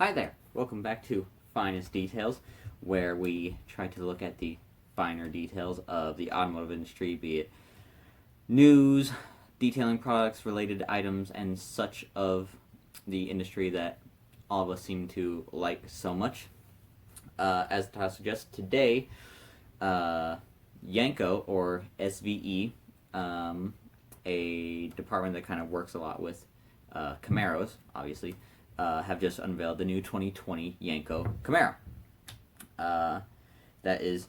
Hi there. Welcome back to Finest Details, where we try to look at the finer details of the automotive industry, be it news, detailing products, related items, and such of the industry that all of us seem to like so much. As the title suggests, today, Yenko, or SVE, a department that kind of works a lot with Camaros, obviously, have just unveiled the new 2020 Yenko Camaro. That is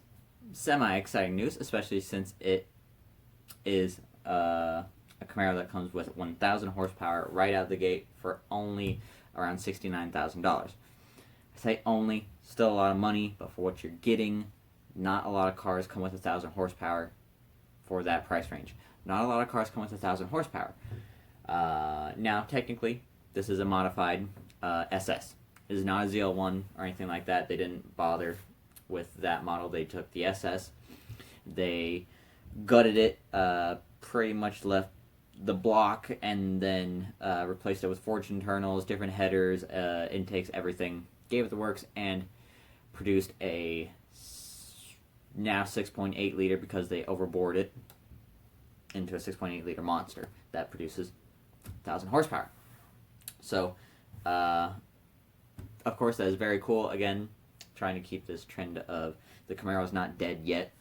semi-exciting news, especially since it is a Camaro that comes with 1,000 horsepower right out of the gate for only around $69,000. I say only, still a lot of money, but for what you're getting, not a lot of cars come with 1,000 horsepower for that price range. Not a lot of cars come with 1,000 horsepower. Now, technically, this is a modified SS. It is not a ZL1 or anything like that. They didn't bother with that model. They took the SS. They gutted it, pretty much left the block, and then replaced it with forged internals, different headers, intakes, everything. Gave it the works and produced a now 6.8 liter because they overbored it into a 6.8 liter monster that produces 1,000 horsepower. So, of course, that is very cool. Again, trying to keep this trend of the Camaro is not dead yet.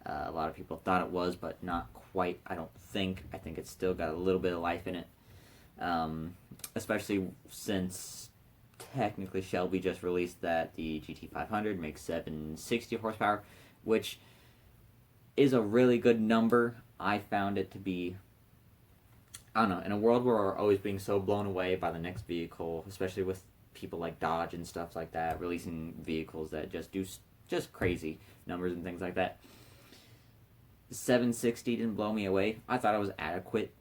A lot of people thought it was, but not quite, I don't think. I think it's still got a little bit of life in it. Especially since technically Shelby just released that the GT500 makes 760 horsepower, which is a really good number. I found it to be, I don't know, in a world where we're always being so blown away by the next vehicle, especially with people like Dodge and stuff like that, releasing vehicles that just do just crazy numbers and things like that. 760 didn't blow me away. I thought it was adequate,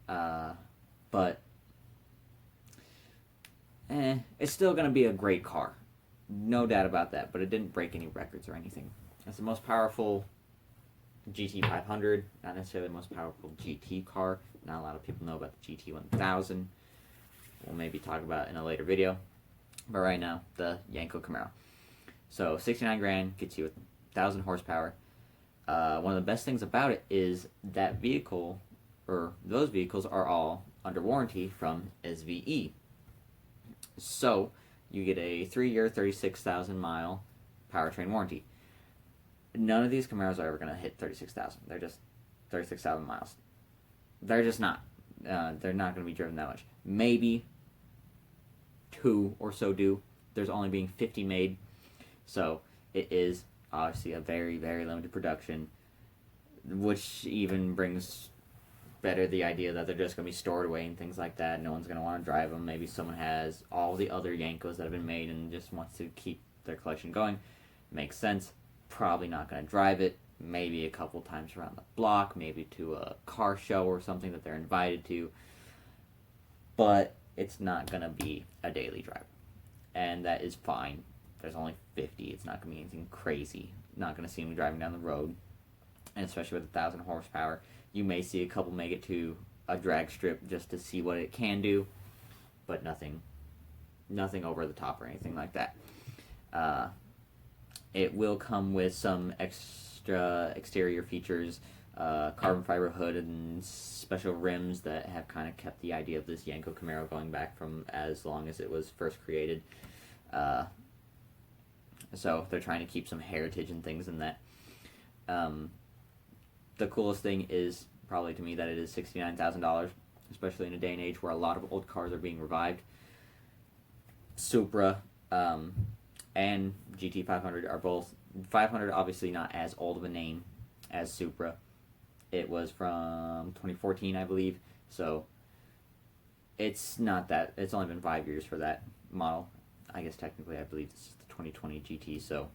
but it's still going to be a great car. No doubt about that, but it didn't break any records or anything. It's the most powerful GT500, not necessarily the most powerful GT car. Not a lot of people know about the GT1000. We'll maybe talk about it in a later video. But right now, the Yenko Camaro. So 69 grand gets you 1,000 horsepower. One of the best things about it is that vehicle, or those vehicles, are all under warranty from SVE. So you get a 3-year, 36,000 mile powertrain warranty. None of these Camaros are ever going to hit 36,000. They're just 36,000 miles. They're just not. They're not going to be driven that much. Maybe 2 or so do. There's only being 50 made. So it is obviously a very, very limited production, which even brings better the idea that they're just going to be stored away and things like that. No one's going to want to drive them. Maybe someone has all the other Yenkos that have been made and just wants to keep their collection going. Makes sense. Probably not going to drive it. Maybe a couple times around the block, maybe to a car show or something that they're invited to. But it's not going to be a daily driver. And that is fine. There's only 50. It's not going to be anything crazy. Not going to see them driving down the road. And especially with 1,000 horsepower, you may see a couple make it to a drag strip just to see what it can do. But nothing over the top or anything like that. It will come with some extra exterior features, carbon fiber hood and special rims that have kind of kept the idea of this Yenko Camaro going back from as long as it was first created. So they're trying to keep some heritage and things in that. The coolest thing is probably to me that it is $69,000, especially in a day and age where a lot of old cars are being revived. Supra and GT500 are both. 500 obviously not as old of a name as Supra. It was from 2014, I believe. So it's not that. It's only been 5 years for that model. I guess technically I believe this is the 2020 GT, so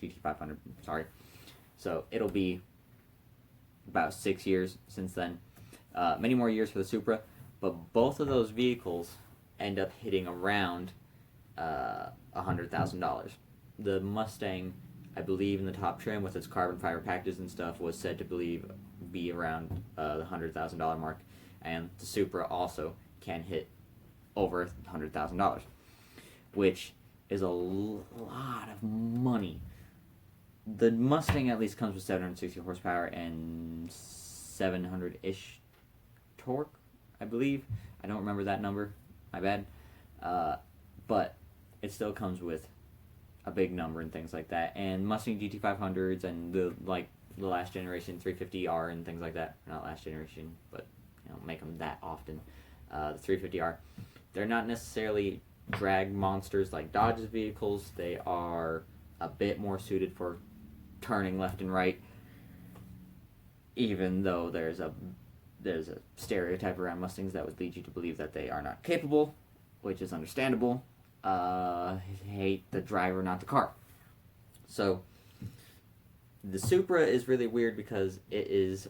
GT500, sorry. So it'll be about 6 years since then. Many more years for the Supra, but both of those vehicles end up hitting around $100,000. The Mustang, I believe, in the top trim with its carbon fiber packages and stuff was said to be around the $100,000 mark, and the Supra also can hit over $100,000. which is a lot of money. The Mustang at least comes with 760 horsepower and 700-ish torque, I believe. I don't remember that number. My bad. But it still comes with a big number and things like that. And Mustang GT500s and the last generation 350R and things like that. Not last generation, but make them that often. The 350R. They're not necessarily drag monsters like Dodge's vehicles. They are a bit more suited for turning left and right, even though there's a stereotype around Mustangs that would lead you to believe that they are not capable, which is understandable. Hate the driver, not the car. So the Supra is really weird because it is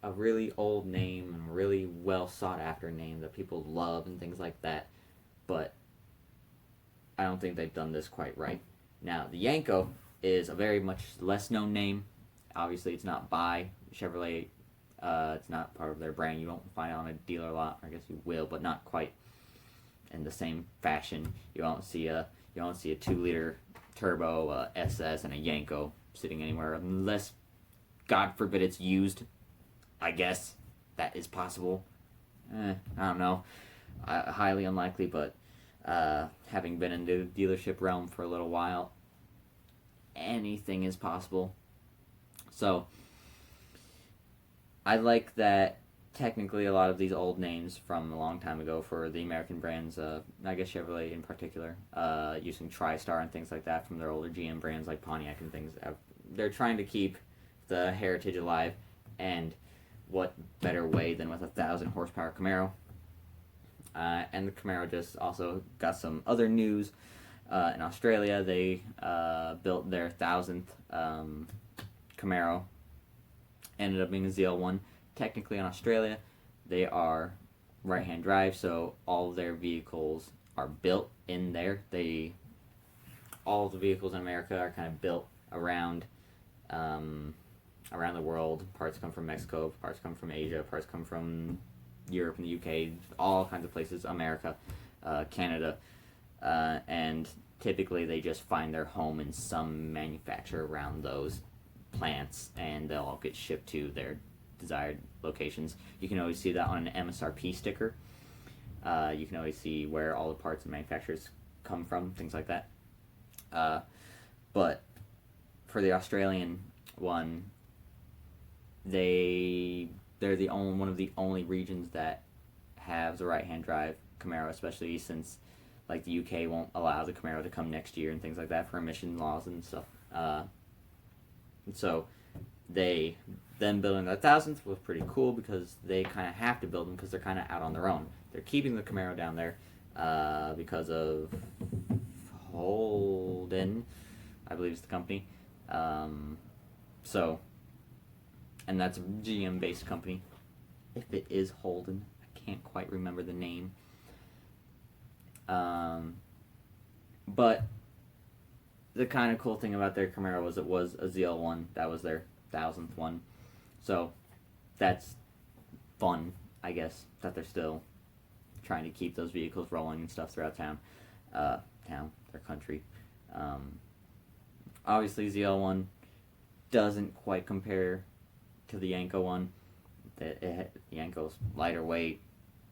a really old name and a really well sought after name that people love and things like that, but I don't think they've done this quite right. Now, the Yenko is a very much less known name. Obviously, it's not by Chevrolet. It's not part of their brand. You won't find it on a dealer lot. I guess you will, but not quite in the same fashion. You won't see a 2-liter turbo SS and a Yenko sitting anywhere unless, God forbid, it's used. I guess that is possible. I don't know. Highly unlikely, but having been in the dealership realm for a little while, anything is possible. So I like that technically a lot of these old names from a long time ago for the American brands, I guess Chevrolet in particular, using TriStar and things like that from their older GM brands like Pontiac and things, they're trying to keep the heritage alive, and what better way than with a 1,000 horsepower Camaro. And the Camaro just also got some other news. In Australia, they built their 1,000th Camaro. Ended up being a ZL1. Technically in Australia, they are right-hand drive, so all of their vehicles are built in there. All of the vehicles in America are kind of built around the world. Parts come from Mexico, parts come from Asia, parts come from Europe and the UK, all kinds of places, America, Canada, and typically they just find their home in some manufacturer around those plants, and they'll all get shipped to their desired locations. You can always see that on an MSRP sticker. You can always see where all the parts and manufacturers come from, things like that. But for the Australian one, they're one of the only regions that have the right-hand drive Camaro, especially since like the UK won't allow the Camaro to come next year and things like that for emission laws and stuff. So them building the 1,000th was pretty cool because they kind of have to build them because they're kind of out on their own. They're keeping the Camaro down there because of Holden, I believe is the company. And that's a GM-based company. If it is Holden, I can't quite remember the name. But the kind of cool thing about their Camaro was it was a ZL1. That was their 1,000th one. So that's fun, I guess, that they're still trying to keep those vehicles rolling and stuff throughout their country. Obviously, ZL1 doesn't quite compare to the Yenko one. The Yenko's lighter weight,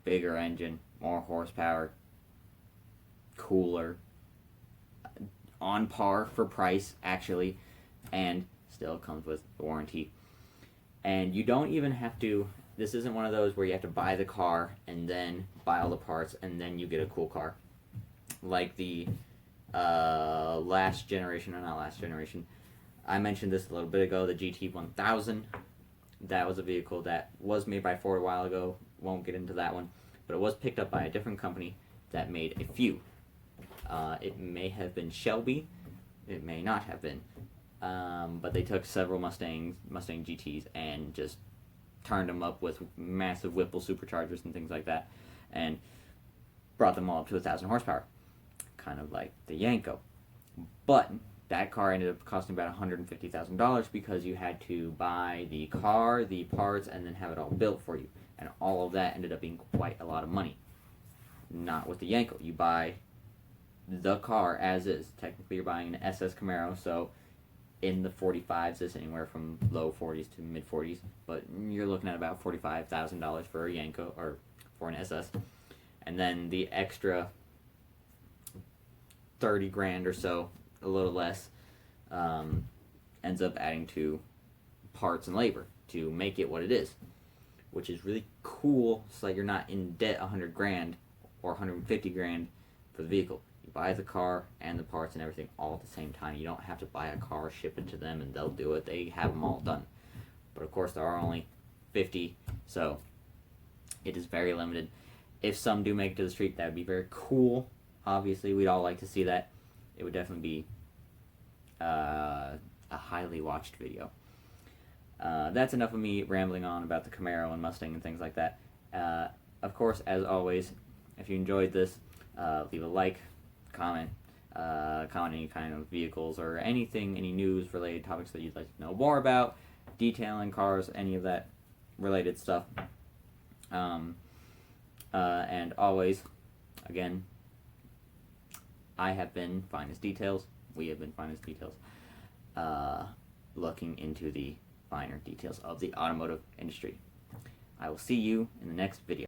bigger engine, more horsepower, cooler, on par for price, actually, and still comes with warranty. And you don't even have to, this isn't one of those where you have to buy the car and then buy all the parts and then you get a cool car. Like the last generation, or not last generation, I mentioned this a little bit ago, the GT1000. That was a vehicle that was made by Ford a while ago. Won't get into that one. But it was picked up by a different company that made a few. It may have been Shelby. It may not have been. But they took several Mustang GTs and just turned them up with massive Whipple superchargers and things like that. And brought them all up to 1,000 horsepower. Kind of like the Yenko. But that car ended up costing about $150,000 because you had to buy the car, the parts, and then have it all built for you. And all of that ended up being quite a lot of money. Not with the Yenko. You buy the car as is. Technically, you're buying an SS Camaro, so in the 45s is anywhere from low 40s to mid 40s, but you're looking at about $45,000 for a Yenko or for an SS, and then the extra 30 grand or so, a little less, ends up adding to parts and labor to make it what it is, which is really cool, so that you're not in debt 100 grand or 150 grand for the vehicle. You buy the car and the parts and everything all at the same time. You don't have to buy a car, ship it to them, and they'll do it. They have them all done. But of course, there are only 50, so it is very limited. If some do make it to the street, that would be very cool. Obviously, we'd all like to see that. It would definitely be a highly watched video. That's enough of me rambling on about the Camaro and Mustang and things like that. Of course, as always, if you enjoyed this, leave a like, comment any kind of vehicles or anything, any news related topics that you'd like to know more about, detailing cars, any of that related stuff. And always, again, I have been Finest Details. We have been Finest Details. Looking into the finer details of the automotive industry. I will see you in the next video.